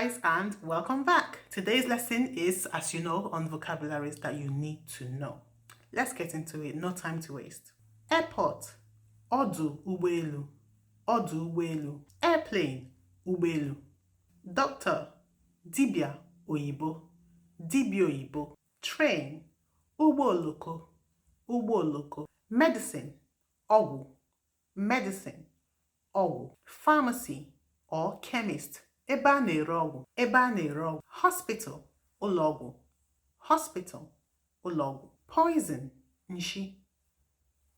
guys, and welcome back. Today's lesson is, as you know, on vocabularies that you need to know. Let's get into it, no time to waste. Airport, ọdụ ụgbọelu, ọdụ ụgbọelu. Airplane, ụgbọelu. Doctor, dibịa oyibo, dibịa oyibo. Train, ụgbọ oloko, ụgbọ oloko. Medicine, ọgwụ, medicine, ọgwụ. Pharmacy or chemist, ebe a na-ere ọgwụ, ebe a na-ere ọgwụ. Hospital, ụlọọgwụ, hospital, ụlọọgwụ. Poison, nshi,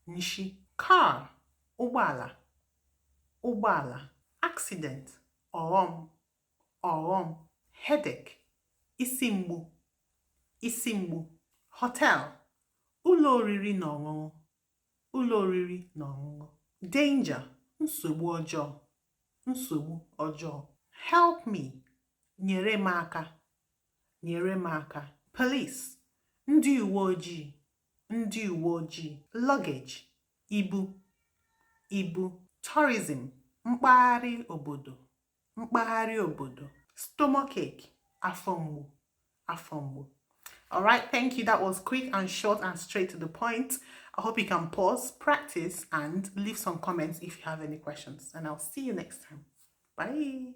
nshi. Car, ụgbọala, ụgbọala. Accident, ọghọm, ọghọm. Headache, isi mgbu, isi mgbu. Hotel, ụlọ oriri na ọṅụṅụ, ụlọ oriri na ọṅụṅụ. Danger, nsogbu ọjọọ, nsogbu ọjọọ. Help me, nyere m aka, nyere m aka. Police, ndị uwe ojii, ndị uwe ojii. Luggage, ibu, ibu. Tourism, mpaghara obodo, mpaghara obodo. Stomachache, afọ mgbu, afọ mgbu. All right, thank you. That was quick and short and straight to the point. I hope you can pause, practice, and leave some comments if you have any questions. And I'll see you next time. Bye.